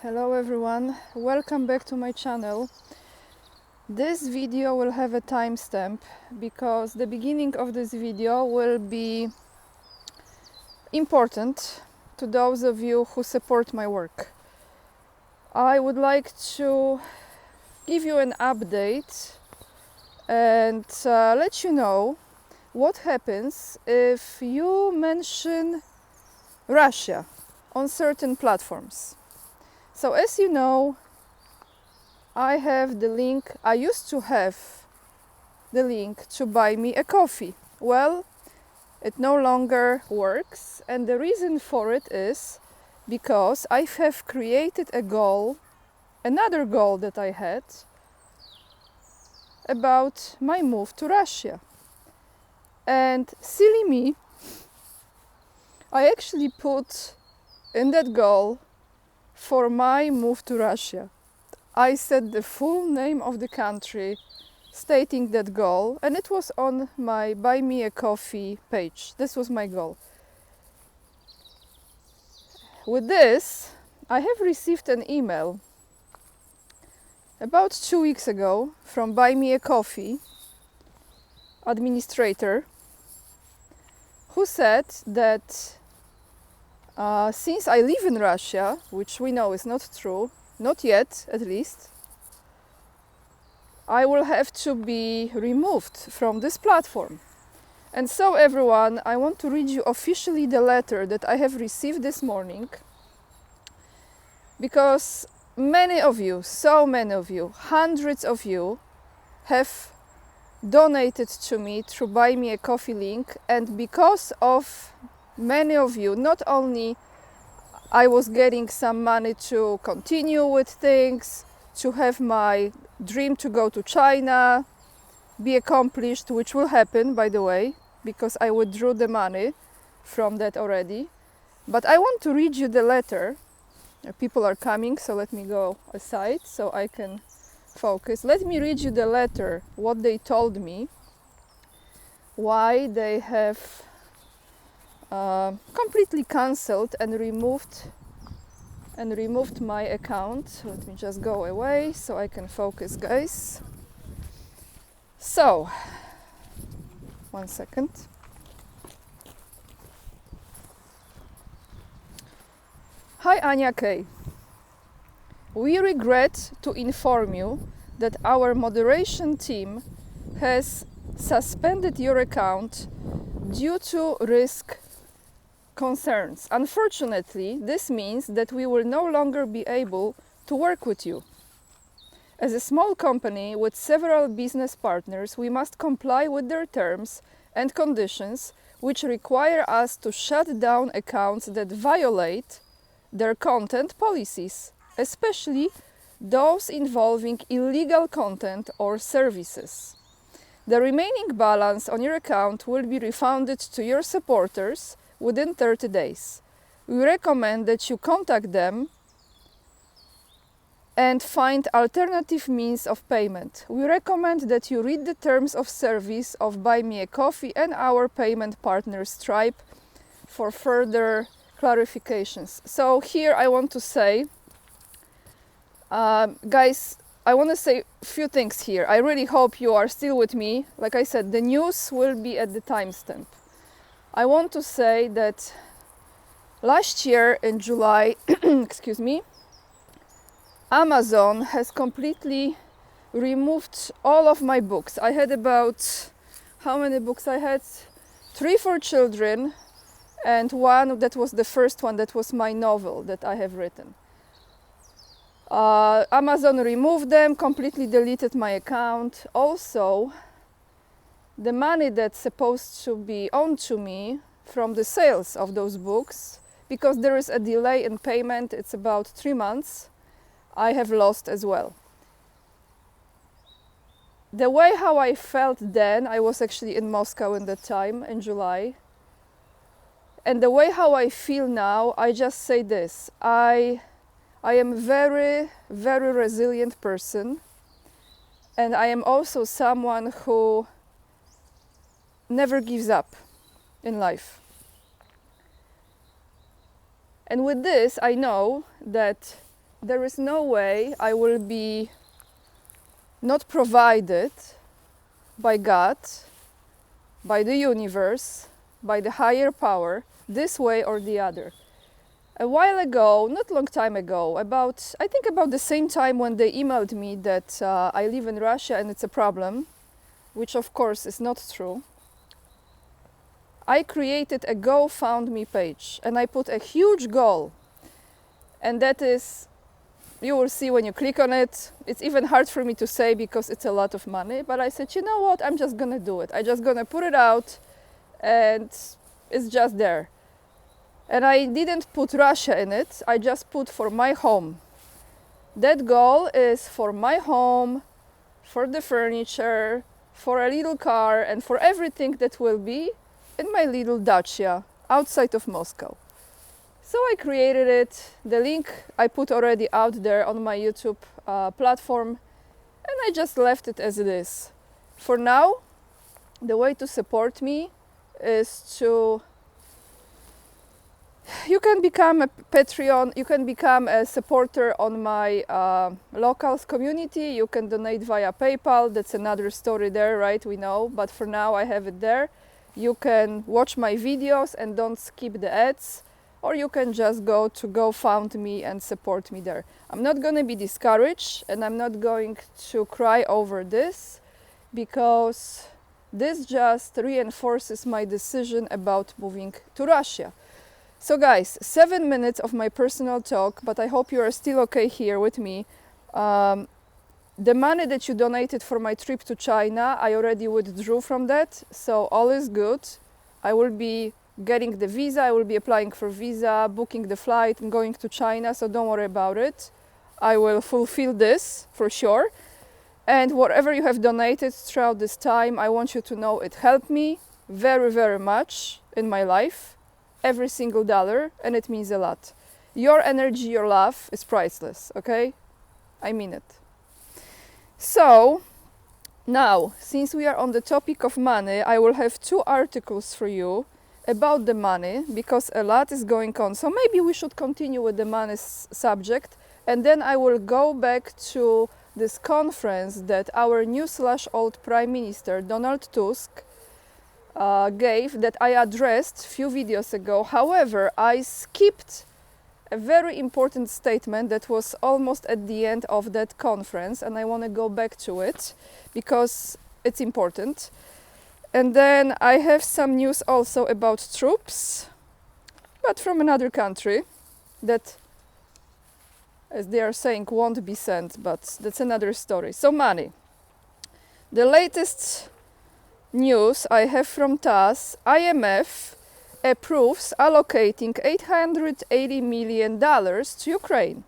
Hello everyone, welcome back to my channel. This video will have a timestamp because the beginning of this video will be important to those of you who support my work. I would like to give you an update and let you know what happens if you mention Russia on certain platforms. So as you know, I used to have the link to buy me a coffee. Well, it no longer works, and the reason for it is because I have created another goal that I had about my move to Russia. And silly me, I actually put in that goal for my move to Russia. I said the full name of the country, stating that goal, and it was on my Buy Me a Coffee page. This was my goal. With this, I have received an email about 2 weeks ago from Buy Me a Coffee administrator, who said that since I live in Russia, which we know is not true, not yet at least, I will have to be removed from this platform. And so everyone, I want to read you officially the letter that I have received this morning, because many of you, so many of you, hundreds of you have donated to me through Buy Me a Coffee link, and because of many of you, not only I was getting some money to continue with things, to have my dream to go to China be accomplished, which will happen, by the way, because I withdrew the money from that already. But I want to read you the letter. People are coming, so let me go aside so I can focus. Let me read you the letter, what they told me, why they have completely cancelled and removed my account. Let me just go away so I can focus, guys. So, 1 second. Hi Anya K. We regret to inform you that our moderation team has suspended your account due to risk concerns. Unfortunately, this means that we will no longer be able to work with you. As a small company with several business partners, we must comply with their terms and conditions, which require us to shut down accounts that violate their content policies, especially those involving illegal content or services. The remaining balance on your account will be refunded to your supporters within 30 days. We recommend that you contact them and find alternative means of payment. We recommend that you read the terms of service of Buy Me a Coffee and our payment partner Stripe for further clarifications. So here I want to say, guys, I want to say a few things here. I really hope you are still with me. Like I said, the news will be at the timestamp. I want to say that last year in July, excuse me, Amazon has completely removed all of my books. I had about, how many books I had? 3 for children, and one that was the first one, that was my novel that I have written. Amazon removed them, completely deleted my account. Also, the money that's supposed to be owed to me from the sales of those books, because there is a delay in payment, it's about 3 months, I have lost as well. The way how I felt then, I was actually in Moscow in that time, in July, and the way how I feel now, I just say this: I am very, very resilient person, and I am also someone who never gives up in life. And with this, I know that there is no way I will be not provided by God, by the universe, by the higher power, this way or the other. A while ago, not long time ago, I think about the same time when they emailed me that I live in Russia and it's a problem, which of course is not true, I created a GoFundMe page and I put a huge goal. And that is, you will see when you click on it, it's even hard for me to say because it's a lot of money, but I said, you know what, I'm just gonna do it. I'm just gonna put it out and it's just there. And I didn't put Russia in it, I just put for my home. That goal is for my home, for the furniture, for a little car, and for everything that will be in my little dacha outside of Moscow. So I created it, the link I put already out there on my YouTube platform, and I just left it as it is. For now, the way to support me is to, you can become a Patreon, you can become a supporter on my locals community, you can donate via PayPal, that's another story there, right, we know, but for now I have it there. You can watch my videos and don't skip the ads, or you can just go to GoFundMe and support me there. I'm not going to be discouraged and I'm not going to cry over this, because this just reinforces my decision about moving to Russia. So guys, 7 minutes of my personal talk, but I hope you are still okay here with me. The money that you donated for my trip to China, I already withdrew from that, so all is good. I will be getting the visa, I will be applying for visa, booking the flight and going to China, so don't worry about it. I will fulfill this for sure. And whatever you have donated throughout this time, I want you to know it helped me very, very much in my life. Every single dollar, and it means a lot. Your energy, your love is priceless, okay? I mean it. So, now, since we are on the topic of money, I will have 2 articles for you about the money, because a lot is going on. So maybe we should continue with the money subject, and then I will go back to this conference that our new/old Prime Minister, Donald Tusk, gave, that I addressed a few videos ago. However, I skipped a very important statement that was almost at the end of that conference, and I want to go back to it because it's important. And then I have some news also about troops, but from another country that, as they are saying, won't be sent, but that's another story. So money. The latest news I have from TASS, IMF approves allocating $880 million to Ukraine.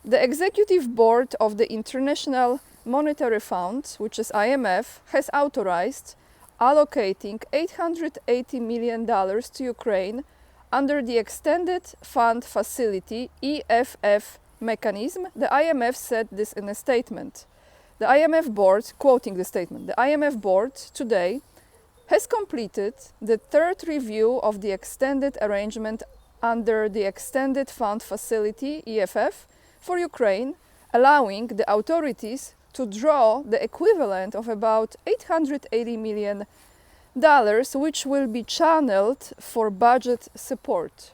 The executive board of the International Monetary Fund, which is IMF, has authorized allocating $880 million to Ukraine under the Extended Fund Facility EFF mechanism. The IMF said this in a statement. The IMF board, quoting the statement, the IMF board today has completed the 3rd review of the extended arrangement under the Extended Fund Facility, EFF, for Ukraine, allowing the authorities to draw the equivalent of about $880 million, which will be channeled for budget support.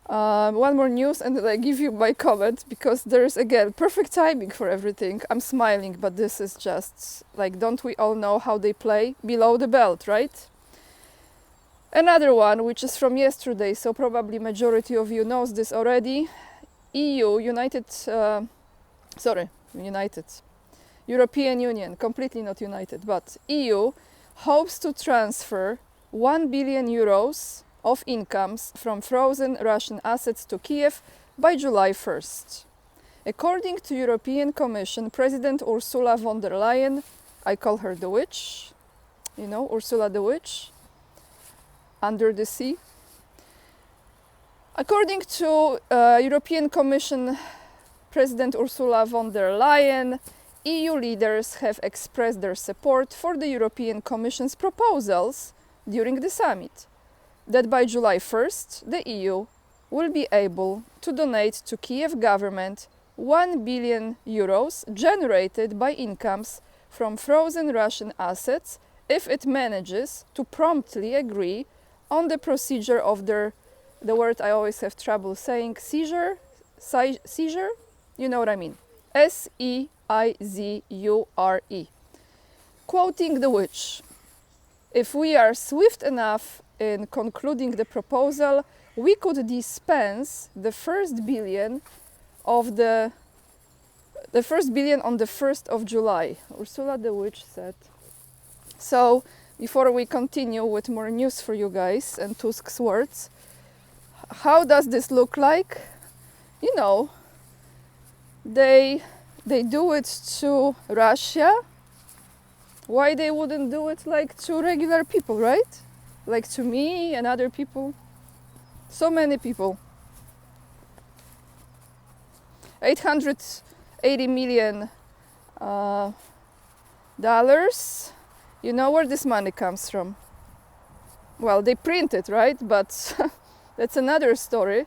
One more news and then I give you my comment, because there is again perfect timing for everything. I'm smiling, but this is just like, don't we all know how they play below the belt, right? Another one, which is from yesterday, so probably majority of you knows this already. European Union, completely not united, but EU hopes to transfer 1 billion euros of incomes from frozen Russian assets to Kiev by July 1st. According to European Commission President Ursula von der Leyen, I call her the witch, you know, Ursula the witch, under the sea. According to European Commission President Ursula von der Leyen, EU leaders have expressed their support for the European Commission's proposals during the summit, that by July 1st, the EU will be able to donate to Kiev government 1 billion euros generated by incomes from frozen Russian assets if it manages to promptly agree on the procedure of the word I always have trouble saying, seizure, you know what I mean, SEIZURE. Quoting the witch, if we are swift enough in concluding the proposal, we could dispense the first billion on the 1st of July, Ursula the witch said. So, before we continue with more news for you guys and Tusk's words, how does this look like? You know, they do it to Russia. Why they wouldn't do it like to regular people, right? Like to me and other people. So many people. 880 million dollars. You know where this money comes from? Well, they print it, right? But that's another story.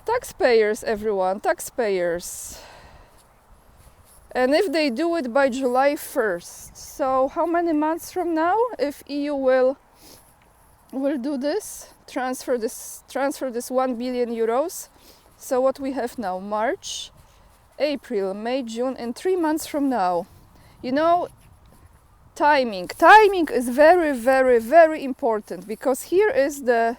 Taxpayers, everyone, taxpayers. And if they do it by July 1st, so how many months from now, if EU will do this, transfer this 1 billion euros? So what we have now, March, April, May, June, and 3 months from now. You know, timing is very, very, very important, because here is the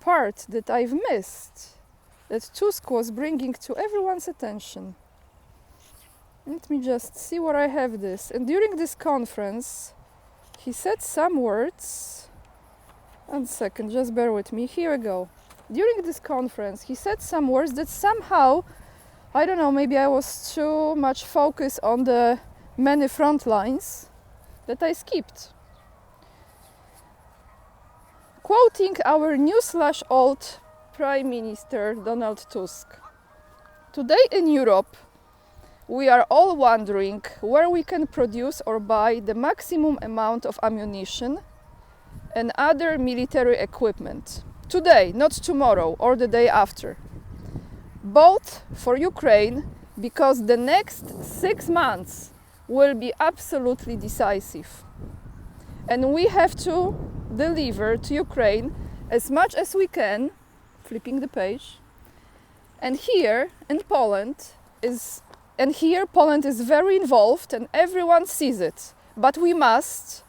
part that I've missed, that Tusk was bringing to everyone's attention. Let me just see where I have this. And during this conference, he said some words. 1 second, just bear with me. Here we go. During this conference, he said some words that somehow, I don't know, maybe I was too much focused on the many front lines that I skipped. Quoting our new/old Prime Minister Donald Tusk. Today in Europe, we are all wondering where we can produce or buy the maximum amount of ammunition and other military equipment. Today, not tomorrow or the day after. Both for Ukraine, because the next 6 months will be absolutely decisive. And we have to deliver to Ukraine as much as we can, flipping the page. And here in Poland Poland is very involved and everyone sees it. But we must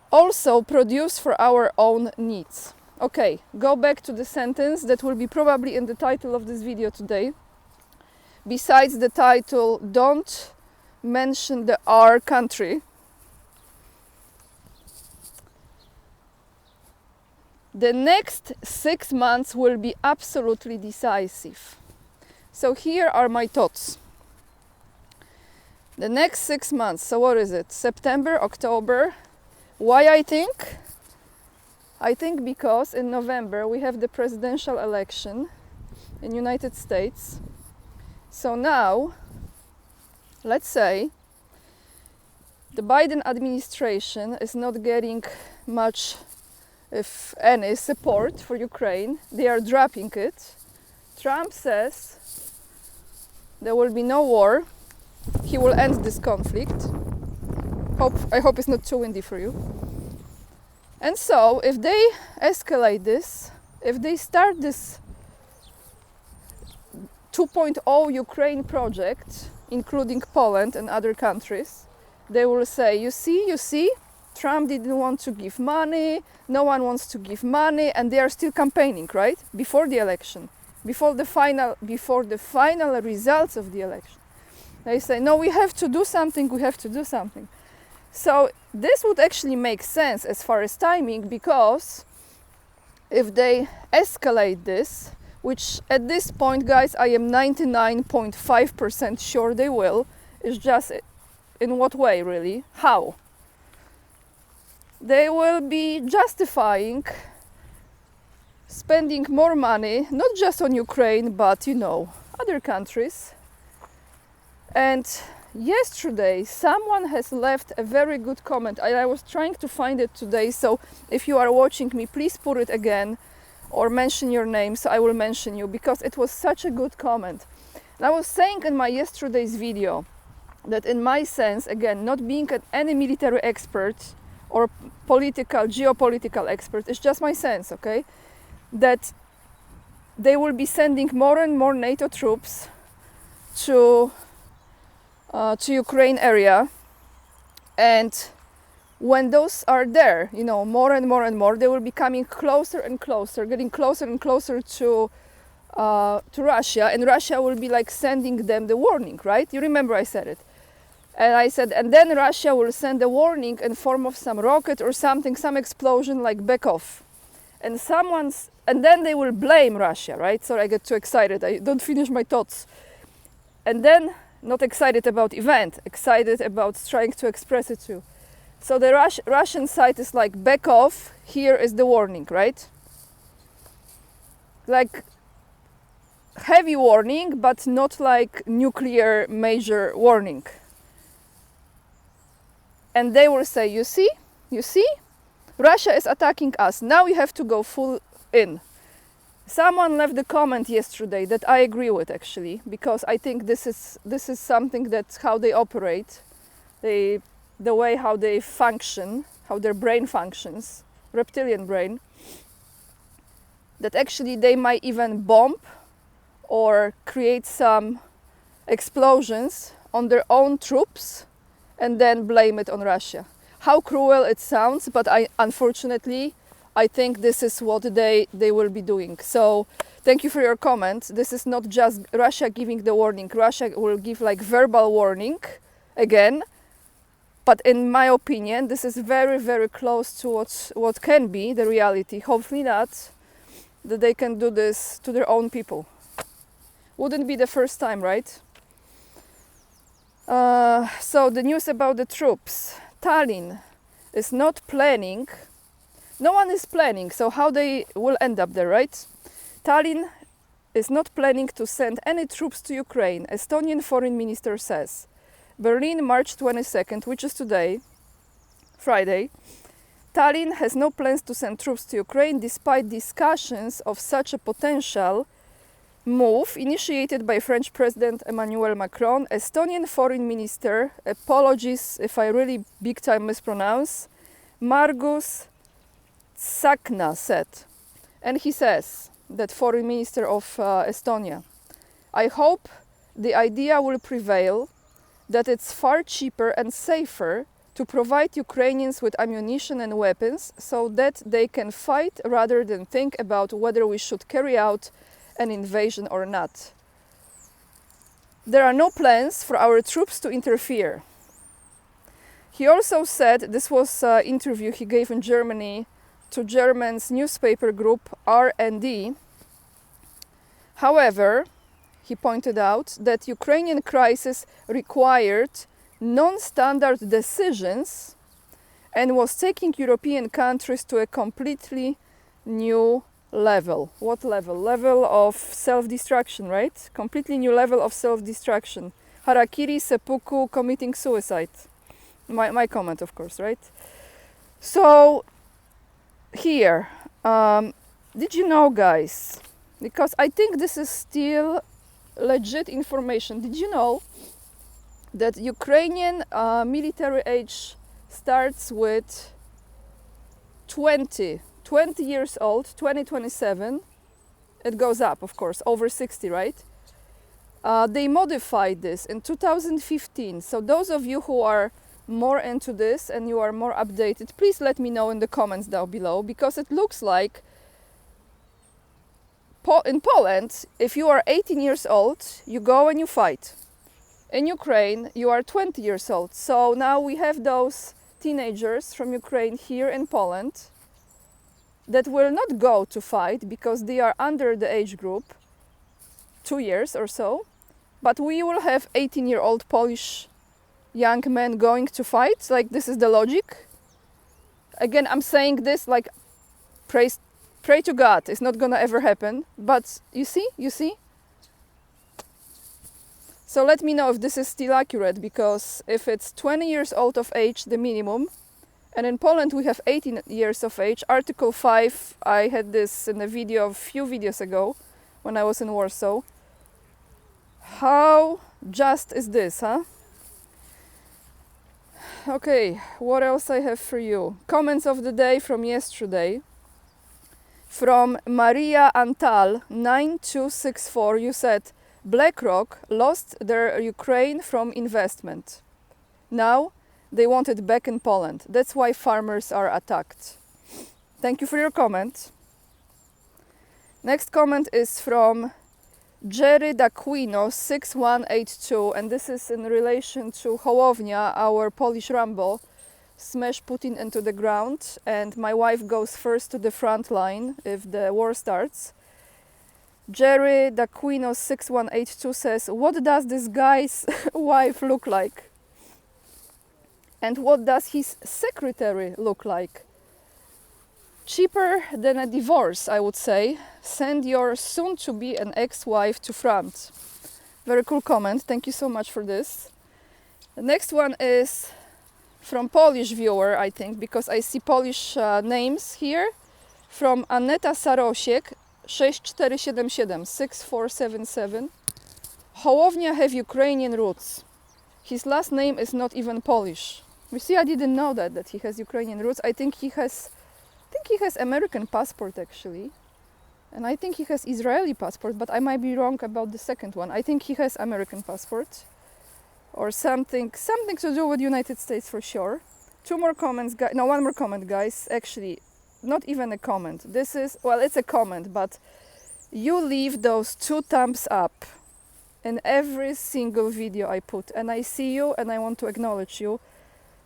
also produce for our own needs. Okay, go back to the sentence that will be probably in the title of this video today. Besides the title, don't mention the R country. The next 6 months will be absolutely decisive. So here are my thoughts. The next 6 months, so what is it? September, October. Why I think? I think because in November we have the presidential election in United States. So now, let's say, the Biden administration is not getting much, if any, support for Ukraine. They are dropping it. Trump says there will be no war. He will end this conflict. I hope it's not too windy for you. And so, if they escalate this, if they start this 2.0 Ukraine project, including Poland and other countries, they will say, you see, Trump didn't want to give money, no one wants to give money, and they are still campaigning, right? Before the election, before the final results of the election. They say, no, we have to do something. So this would actually make sense as far as timing, because if they escalate this, which at this point, guys, I am 99.5% sure they will, it's just in what way, really? How? They will be justifying spending more money, not just on Ukraine, but, other countries. And yesterday someone has left a very good comment. I was trying to find it today, so if you are watching me, please put it again or mention your name, so I will mention you, because it was such a good comment. And I was saying in my yesterday's video that in my sense, again, not being any military expert or geopolitical expert, it's just my sense, okay, that they will be sending more and more NATO troops to Ukraine area, and when those are there, you know, more and more and more, they will be coming closer and closer, getting closer and closer to Russia, and Russia will be like sending them the warning, right? You remember I said it. And I said, and then Russia will send a warning in form of some rocket or something, some explosion, like back off. And then they will blame Russia, right? Sorry, I get too excited. I don't finish my thoughts. And then, not excited about event, excited about trying to express it too. So the Russian side is like, back off, here is the warning, right? Like heavy warning, but not like nuclear major warning. And they will say, you see, Russia is attacking us. Now we have to go full in. Someone left a comment yesterday that I agree with, actually, because I think this is something that's how they operate, the way how they function, how their brain functions, reptilian brain, that actually they might even bomb or create some explosions on their own troops and then blame it on Russia. How cruel it sounds, but unfortunately I think this is what they will be doing. So thank you for your comment. This is not just Russia giving the warning. Russia will give like verbal warning again. But in my opinion, this is very, very close to what can be the reality. Hopefully not, that they can do this to their own people. Wouldn't be the first time, right? So the news about the troops. Tallinn is not planning. No one is planning, so how they will end up there, right? Tallinn is not planning to send any troops to Ukraine, Estonian foreign minister says. Berlin, March 22nd, which is today, Friday. Tallinn has no plans to send troops to Ukraine despite discussions of such a potential move initiated by French President Emmanuel Macron. Estonian foreign minister, apologies if I really big time mispronounce, Margus Tsahkna said. And he says, that foreign minister of Estonia, I hope the idea will prevail that it's far cheaper and safer to provide Ukrainians with ammunition and weapons so that they can fight rather than think about whether we should carry out an invasion or not. There are no plans for our troops to interfere. He also said, this was an interview he gave in Germany to German's newspaper group RND. However, he pointed out that Ukrainian crisis required non-standard decisions and was taking European countries to a completely new level. What level? Level of self-destruction, right? Completely new level of self-destruction. Harakiri, seppuku, committing suicide. My comment, of course, right? So, here, did you know, guys, because I think this is still legit information. Did you know that Ukrainian military age starts with 20 years old, 2027. It goes up, of course, over 60, right? They modified this in 2015. So those of you who are more into this and you are more updated, please let me know in the comments down below, because it looks like in Poland, if you are 18 years old, you go and you fight. In Ukraine, you are 20 years old. So now we have those teenagers from Ukraine here in Poland that will not go to fight because they are under the age group, 2 years or so. But we will have 18-year-old Polish young men going to fight. Like, this is the logic. Again, I'm saying this like, pray to God, it's not gonna ever happen. But you see? So let me know if this is still accurate, because if it's 20 years old of age, the minimum, and in Poland we have 18 years of age. Article 5, I had this in a video a few videos ago when I was in Warsaw. How just is this, huh? Okay, what else I have for you? Comments of the day from yesterday. From Maria Antal 9264, you said BlackRock lost their Ukraine from investment. Now they want it back in Poland. That's why farmers are attacked. Thank you for your comment. Next comment is from Jerry D'Aquino 6182, and this is in relation to Hołownia, our Polish Rambo, smash Putin into the ground, and my wife goes first to the front line if the war starts. Jerry D'Aquino 6182 says, what does this guy's wife look like? And what does his secretary look like? Cheaper than a divorce, I would say. Send your soon-to-be an ex-wife to front. Very cool comment. Thank you so much for this. The next one is from Polish viewer, I think, because I see Polish names here. From Aneta Sarosiek 6477. Hołownia have Ukrainian roots. His last name is not even Polish. You see, I didn't know that he has Ukrainian roots. I think he has American passport actually, and I think he has Israeli passport, but I might be wrong about the second one. I think he has American passport or something to do with United States for sure. Two more comments, no, one more comment, guys. Actually, not even a comment. This is, well, it's a comment, but you leave those 2 thumbs up in every single video I put, and I see you and I want to acknowledge you.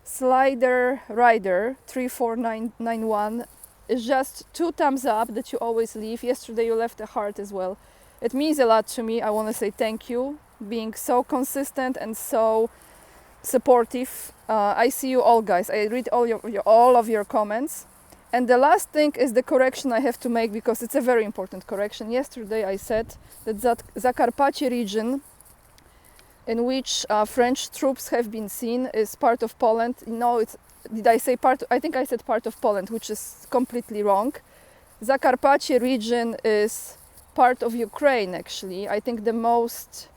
Slider Rider 34991 is just 2 thumbs up that you always leave. Yesterday you left a heart as well. It means a lot to me. I want to say thank you, being so consistent and so supportive. I see you all, guys. I read all of your comments. And the last thing is the correction I have to make, because it's a very important correction. Yesterday I said that Zakarpattia region, in which French troops have been seen, is part of Poland. No, did I say part? I think I said part of Poland, which is completely wrong. Zakarpattia region is part of Ukraine, actually. I think the most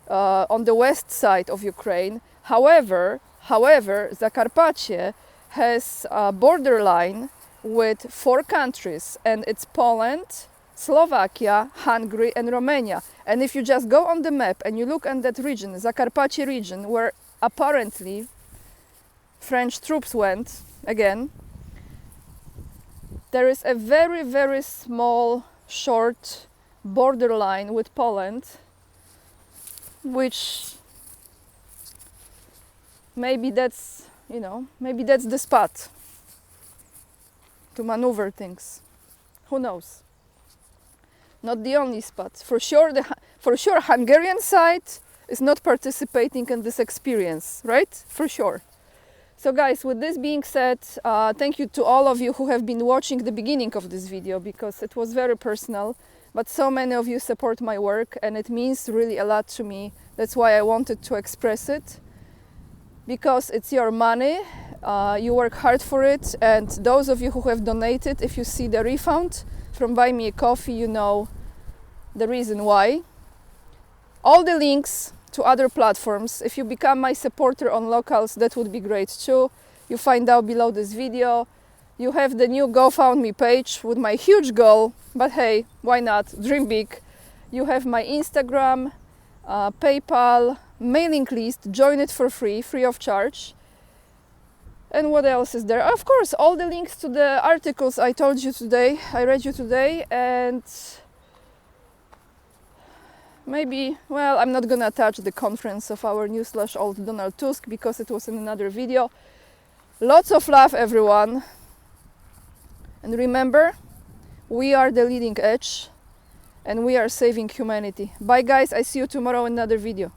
on the west side of Ukraine. However, Zakarpattia has a borderline with 4 countries, and it's Poland, Slovakia, Hungary and Romania. And if you just go on the map and you look at that region, Zakarpattia region, where apparently French troops went again, there is a very, very small, short borderline with Poland, which maybe that's the spot to maneuver things. Who knows? Not the only spot. For sure, Hungarian side is not participating in this experience, right? For sure. So guys, with this being said, thank you to all of you who have been watching the beginning of this video, because it was very personal, but so many of you support my work and it means really a lot to me. That's why I wanted to express it, because it's your money, you work hard for it, and those of you who have donated, if you see the refund from Buy Me a Coffee, you know the reason why. All the links to other platforms, if you become my supporter on Locals, that would be great too. You find out below this video. You have the new GoFundMe page with my huge goal, but hey, why not? Dream big. You have my Instagram, PayPal, mailing list. Join it for free of charge. And what else is there? Of course, all the links to the articles I read you today, and maybe, well, I'm not gonna attach the conference of our new /old Donald Tusk because it was in another video. Lots of love, everyone. And remember, we are the leading edge and we are saving humanity. Bye guys, I see you tomorrow in another video.